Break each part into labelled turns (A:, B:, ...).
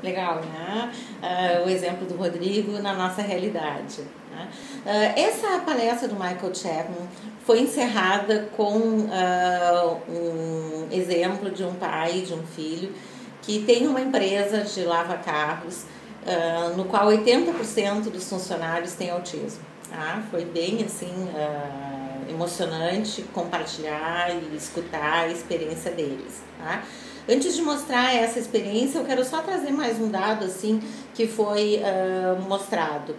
A: Legal, né? O exemplo do Rodrigo na nossa realidade. Né? Essa palestra do Michael Chapman foi encerrada com um exemplo de um pai e de um filho que tem uma empresa de lava-carros, no qual 80% dos funcionários têm autismo. Tá? Foi bem assim emocionante compartilhar e escutar a experiência deles. Tá? Antes de mostrar essa experiência, eu quero só trazer mais um dado assim que foi mostrado.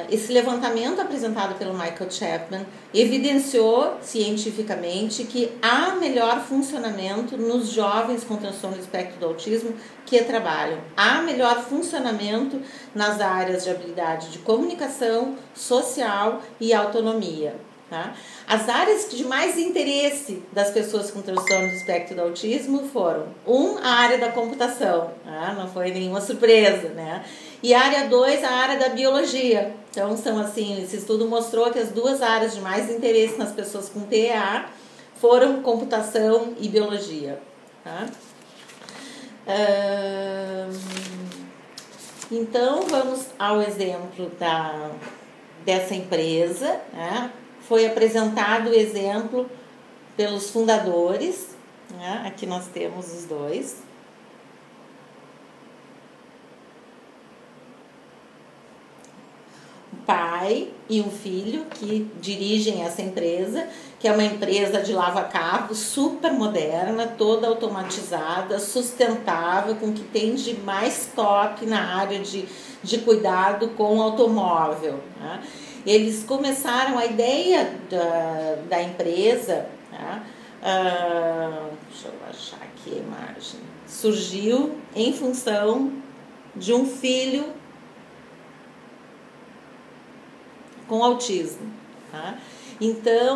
A: Esse levantamento apresentado pelo Michael Chapman evidenciou cientificamente que há melhor funcionamento nos jovens com transtorno do espectro do autismo que trabalham. Há melhor funcionamento nas áreas de habilidade de comunicação, social e autonomia. Tá? As áreas de mais interesse das pessoas com transtorno do espectro do autismo foram: a área da computação, não foi nenhuma surpresa, né? E a área 2, a área da biologia. Então, são assim, esse estudo mostrou que as duas áreas de mais interesse nas pessoas com TEA foram computação e biologia. Tá? Então, vamos ao exemplo dessa empresa, né? Foi apresentado o exemplo pelos fundadores, né? Aqui nós temos os dois. O pai e um filho que dirigem essa empresa, que é uma empresa de lava-carros super moderna, toda automatizada, sustentável, com o que tem de mais top na área de cuidado com o automóvel, né? Eles começaram a ideia da empresa, tá? Deixa eu achar aqui a imagem. Surgiu em função de um filho com autismo. Tá? Então,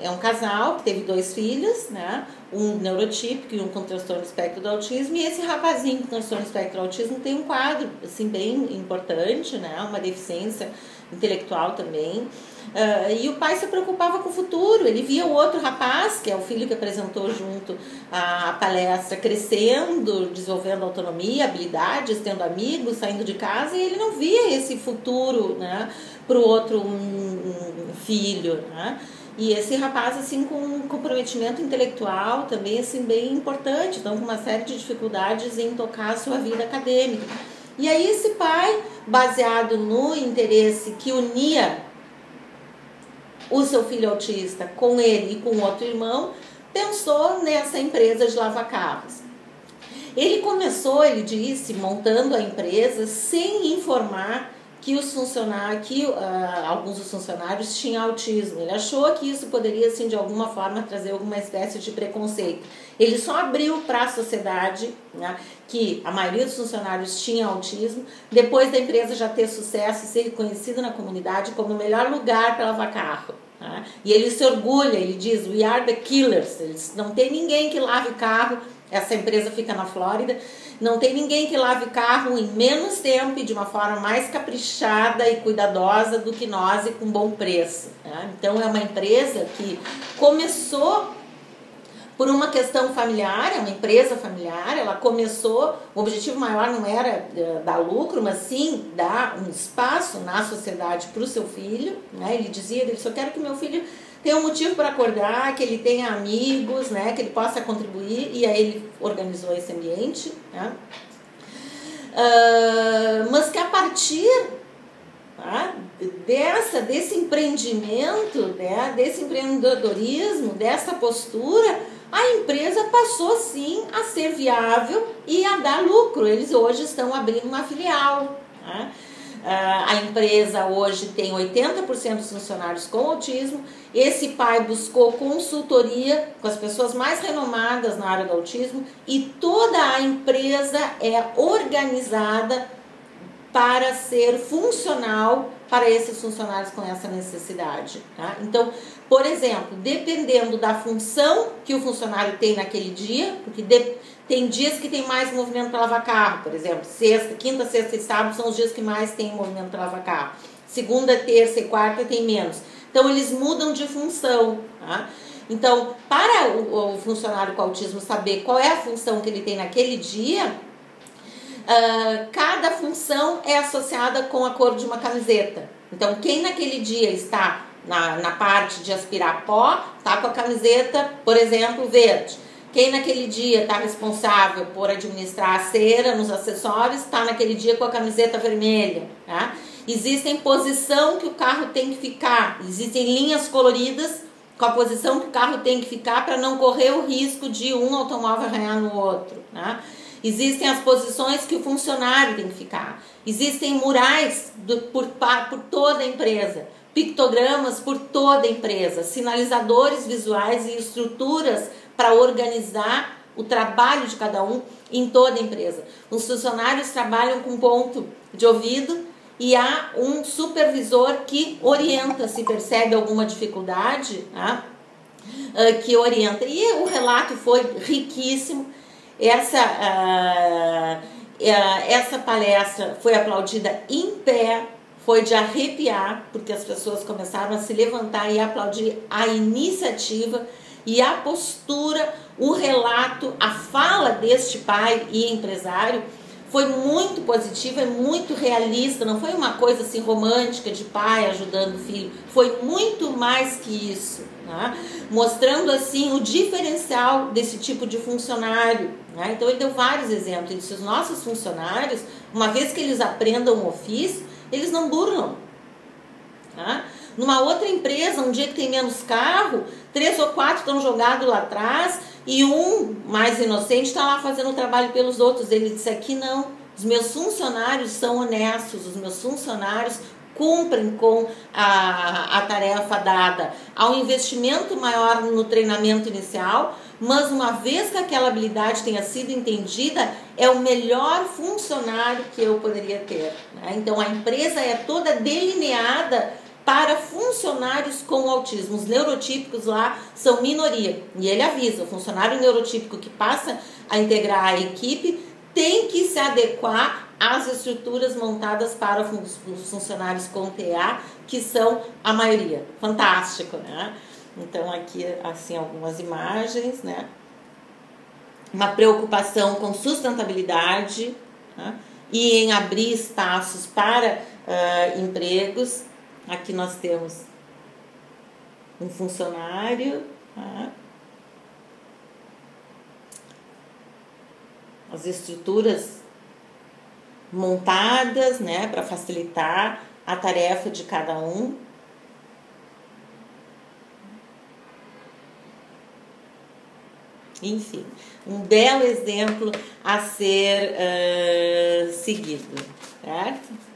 A: é um casal que teve 2 filhos, né? Um neurotípico e um com transtorno do espectro do autismo, e esse rapazinho com transtorno do espectro do autismo tem um quadro assim, bem importante, né? Uma deficiência intelectual também, e o pai se preocupava com o futuro. Ele via o outro rapaz, que é o filho que apresentou junto a palestra, crescendo, desenvolvendo autonomia, habilidades, tendo amigos, saindo de casa, e ele não via esse futuro, né, para o outro filho, né? E esse rapaz, assim, com um comprometimento intelectual também, assim, bem importante, então com uma série de dificuldades em tocar a sua vida acadêmica. E aí esse pai, baseado no interesse que unia o seu filho autista com ele e com outro irmão, pensou nessa empresa de lava-carros. Ele começou, ele disse, montando a empresa sem informar que alguns dos funcionários tinham autismo. Ele achou que isso poderia, assim, de alguma forma, trazer alguma espécie de preconceito. Ele só abriu para a sociedade, né, que a maioria dos funcionários tinha autismo, depois da empresa já ter sucesso e ser reconhecida na comunidade como o melhor lugar para lavar carro. Né? E ele se orgulha, ele diz, we are the killers. Não tem ninguém que lave carro. Essa empresa fica na Flórida. Não tem ninguém que lave carro em menos tempo e de uma forma mais caprichada e cuidadosa do que nós, e com bom preço. Né? Então, é uma empresa que começou por uma questão familiar, é uma empresa familiar. Ela começou, o objetivo maior não era dar lucro, mas sim dar um espaço na sociedade para o seu filho. Né? Ele dizia, ele só quero que meu filho tenha um motivo para acordar, que ele tenha amigos, né, que ele possa contribuir, e aí ele organizou esse ambiente, né? Mas que a partir, tá, desse empreendimento, né, desse empreendedorismo, dessa postura, a empresa passou sim a ser viável e a dar lucro. Eles hoje estão abrindo uma filial, né? A empresa hoje tem 80% dos funcionários com autismo. Esse pai buscou consultoria com as pessoas mais renomadas na área do autismo, e toda a empresa é organizada para ser funcional para esses funcionários com essa necessidade. Tá? Então, por exemplo, dependendo da função que o funcionário tem naquele dia, porque tem dias que tem mais movimento para lavar carro, por exemplo, quinta, sexta e sábado são os dias que mais tem movimento para lavar carro. Segunda, terça e quarta tem menos. Então, eles mudam de função. Tá? Então, para o funcionário com autismo saber qual é a função que ele tem naquele dia, Cada função é associada com a cor de uma camiseta. Então, quem naquele dia está na parte de aspirar pó, está com a camiseta, por exemplo, verde. Quem naquele dia está responsável por administrar a cera nos acessórios, está naquele dia com a camiseta vermelha. Tá? Existem posição que o carro tem que ficar, existem linhas coloridas com a posição que o carro tem que ficar para não correr o risco de um automóvel arranhar no outro. Né? Existem as posições que o funcionário tem que ficar. Existem murais por toda a empresa, pictogramas por toda a empresa, sinalizadores visuais e estruturas para organizar o trabalho de cada um em toda a empresa. Os funcionários trabalham com ponto de ouvido e há um supervisor que orienta se percebe alguma dificuldade, né? Que orienta. E o relato foi riquíssimo. Essa palestra foi aplaudida em pé, foi de arrepiar, porque as pessoas começaram a se levantar e aplaudir a iniciativa e a postura, o relato, a fala deste pai e empresário foi muito positiva e muito realista, não foi uma coisa assim romântica de pai ajudando o filho, foi muito mais que isso, né? Mostrando assim o diferencial desse tipo de funcionário, né? Então ele deu vários exemplos, ele disse, os nossos funcionários, uma vez que eles aprendam o ofício, eles não burlam, né? Numa outra empresa, um dia que tem menos carro, 3 ou 4 estão jogados lá atrás e um mais inocente está lá fazendo o trabalho pelos outros. Ele disse, aqui não, os meus funcionários são honestos, os meus funcionários cumprem com a tarefa dada. Há um investimento maior no treinamento inicial, mas uma vez que aquela habilidade tenha sido entendida, é o melhor funcionário que eu poderia ter, né? Então a empresa é toda delineada para funcionários com autismo. Os neurotípicos lá são minoria. E ele avisa, o funcionário neurotípico que passa a integrar a equipe tem que se adequar às estruturas montadas para os funcionários com TA, que são a maioria. Fantástico, né? Então aqui, assim, algumas imagens, né? Uma preocupação com sustentabilidade, né? E em abrir espaços para empregos. Aqui nós temos um funcionário, tá? As estruturas montadas, né, para facilitar a tarefa de cada um. Enfim, um belo exemplo a ser seguido, certo?